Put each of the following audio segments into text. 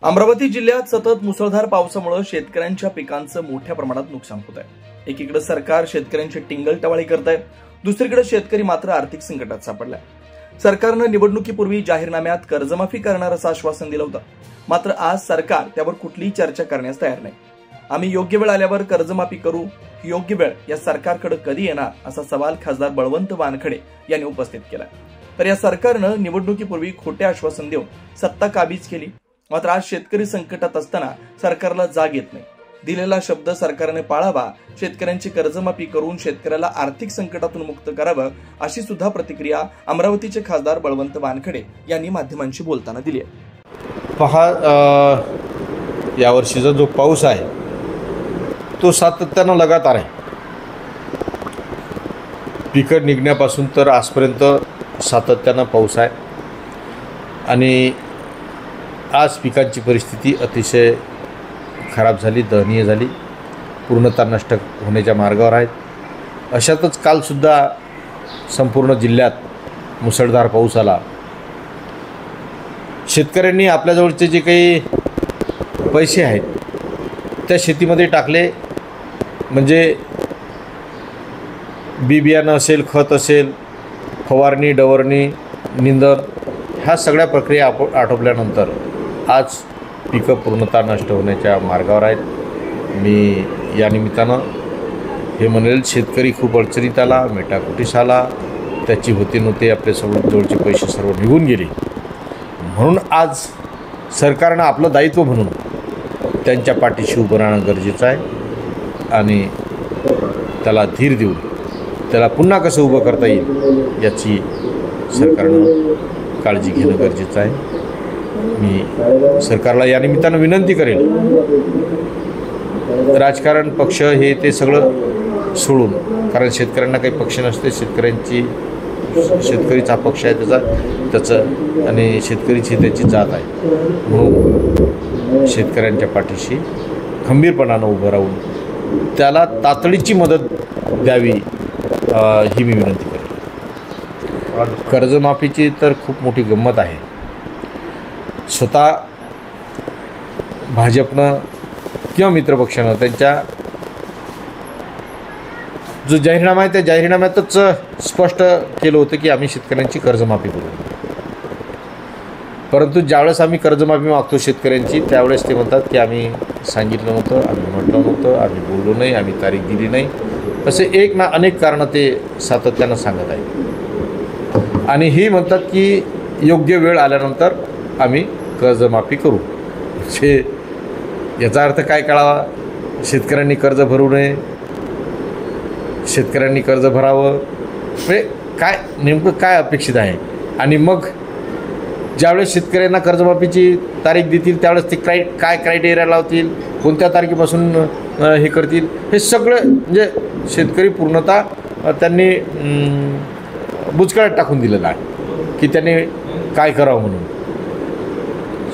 अमरावती जिल्ह्यात सतत मुसळधार पावसामुळे शेतकऱ्यांच्या पिकांचं मोठ्या प्रमाणात नुकसान होत आहे। एकीकडे सरकार शेतकऱ्यांची टिंगलटवाळी करत आहे, दुसरीकडे शेतकरी मात्र आर्थिक संकटात सापडलाय। सरकारनं निवडणुकीपूर्वी जाहीरनाम्यात कर्जमाफी करणार असं आश्वासन दिलं होतं, मात्र आज सरकार त्यावर कुठलीही चर्चा करण्यास तयार नाही। आम्ही योग्य वेळ आल्यावर कर्जमाफी करू, ही योग्य वेळ या सरकारकडे कधी येणार असा सवाल खासदार बळवंत वानखडे यांनी उपस्थित केला। तर या सरकारनं निवडणुकीपूर्वी खोटे आश्वासन देऊन सत्ता काबीज केली, मात्र आज शेतकरी संकटात असताना सरकारला जाग येत नाही। दिलेला शब्द सरकारने पाळावा, शेतकऱ्यांची कर्जमाफी करून शेतकऱ्याला आर्थिक संकटातून मुक्त करावं, अशी सुद्धा प्रतिक्रिया अमरावतीचे खासदार बळवंत वानखडे यांनी माध्यमांशी बोलताना दिली आहे। पहा, यावर्षीचा जो पाऊस आहे तो सातत्यानं लगातार आहे। पिकं निघण्यापासून तर आजपर्यंत सातत्यानं पाऊस आहे आणि आज पिकांची परिस्थिती अतिशय खराब झाली, दयनीय झाली, पूर्णतः नष्ट होण्याच्या मार्गावर आहेत। अशातच कालसुद्धा संपूर्ण जिल्ह्यात मुसळधार पाऊस आला। शेतकऱ्यांनी आपल्याजवळचे जे काही पैसे आहेत त्या शेतीमध्ये टाकले, म्हणजे बी बियाणं असेल, खत असेल, फवारणी, डवरणी, निंदण, ह्या सगळ्या प्रक्रिया आटोपल्यानंतर आज पिकं पूर्णतः नष्ट होण्याच्या मार्गावर आहेत। मी या निमित्तानं हे म्हणेल, शेतकरी खूप अडचणीत आला, मेटाकुटीस आला, त्याची होते नव्हते आपले जवळचे पैसे सर्व निघून गेले। म्हणून आज सरकारनं आपलं दायित्व म्हणून त्यांच्या पाठीशी उभं राहणं गरजेचं आहे आणि त्याला धीर देऊन त्याला पुन्हा कसं उभं करता येईल याची सरकारनं काळजी घेणं गरजेचं आहे। मी सरकारला या निमित्तानं विनंती करेल, राजकारण, पक्ष हे ते सगळं सोडून, कारण शेतकऱ्यांना काही पक्ष नसते, शेतकरीचा पक्ष आहे त्याचं आणि शेतकरीची त्याची जात आहे। म्हणून शेतकऱ्यांच्या पाठीशी खंबीरपणानं उभं राहून त्याला तातडीची मदत द्यावी ही मी विनंती करेन। कर्जमाफीची तर खूप मोठी गंमत आहे। स्वतः भाजपनं किंवा मित्रपक्षानं त्यांच्या जो जाहीरनामा आहे त्या जाहीरनाम्यातच स्पष्ट केलं होतं की आम्ही शेतकऱ्यांची कर्जमाफी करू, परंतु ज्यावेळेस आम्ही कर्जमाफी मागतो शेतकऱ्यांची त्यावेळेस ते म्हणतात की आम्ही सांगितलं नव्हतं, आम्ही म्हटलं नव्हतं, आम्ही बोललो नाही, आम्ही तारीख दिली नाही, असे एक ना अनेक कारणं ते सातत्यानं सांगत आहेत आणि हे म्हणतात की योग्य वेळ आल्यानंतर आम्ही कर्जमाफी करू। म्हणजे याचा अर्थ काय कळावा? शेतकऱ्यांनी कर्ज भरू नये, शेतकऱ्यांनी कर्ज भरावं, म्हणजे काय नेमकं काय अपेक्षित आहे? आणि मग ज्यावेळेस शेतकऱ्यांना कर्जमाफीची तारीख देतील त्यावेळेस ते काय क्रायटेरिया लावतील, कोणत्या तारखेपासून हे करतील, हे सगळं म्हणजे शेतकरी पूर्णतः त्यांनी बुचकळ्यात टाकून दिलेलं आहे की त्यांनी काय करावं म्हणून।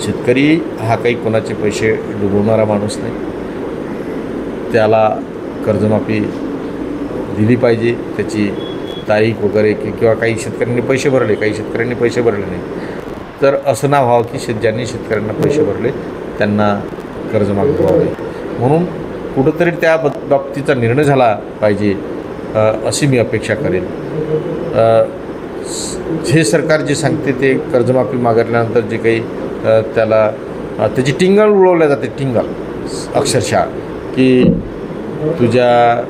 शेतकरी हा काही कोणाचे पैसे डुबवणारा माणूस नाही, त्याला कर्जमाफी दिली पाहिजे, त्याची तारीख वगैरे किंवा काही शेतकऱ्यांनी पैसे भरले, काही शेतकऱ्यांनी पैसे भरले नाही, तर असं ना व्हावं की ज्यांनी शेतकऱ्यांना पैसे भरले त्यांना कर्जमाफी व्हावी। म्हणून कुठंतरी त्या बाबतीचा निर्णय झाला पाहिजे अशी मी अपेक्षा करेन। हे सरकार जे सांगते ते कर्जमाफी मागितल्यानंतर जे काही त्याला त्याची टिंगल उडवल्या जाते, टिंगल अक्षरशः, की तुझ्या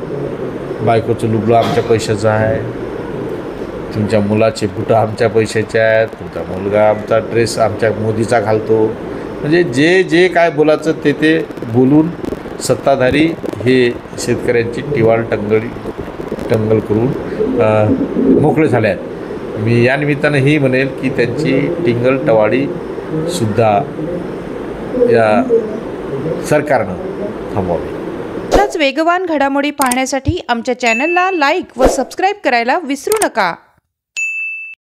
बायकोचं लुगडं आमच्या पैशाचं आहे, तुमच्या मुलाचे बुटं आमच्या पैशाचे आहेत, तुमचा मुलगा आमचा ड्रेस आमच्या मोदीचा घालतो, म्हणजे जे जे काय बोलायचं ते ते बोलून सत्ताधारी हे शेतकऱ्यांची टंगल करून मोकळे झाले आहेत। मी या निमित्तानं ही म्हणेल की त्यांची टिंगल टवाळी सुद्धा या सरकारनं थांबवावी। वेगवान घडामोडी पाहण्यासाठी आमच्या चॅनलला लाईक व सबस्क्राईब करायला विसरू नका।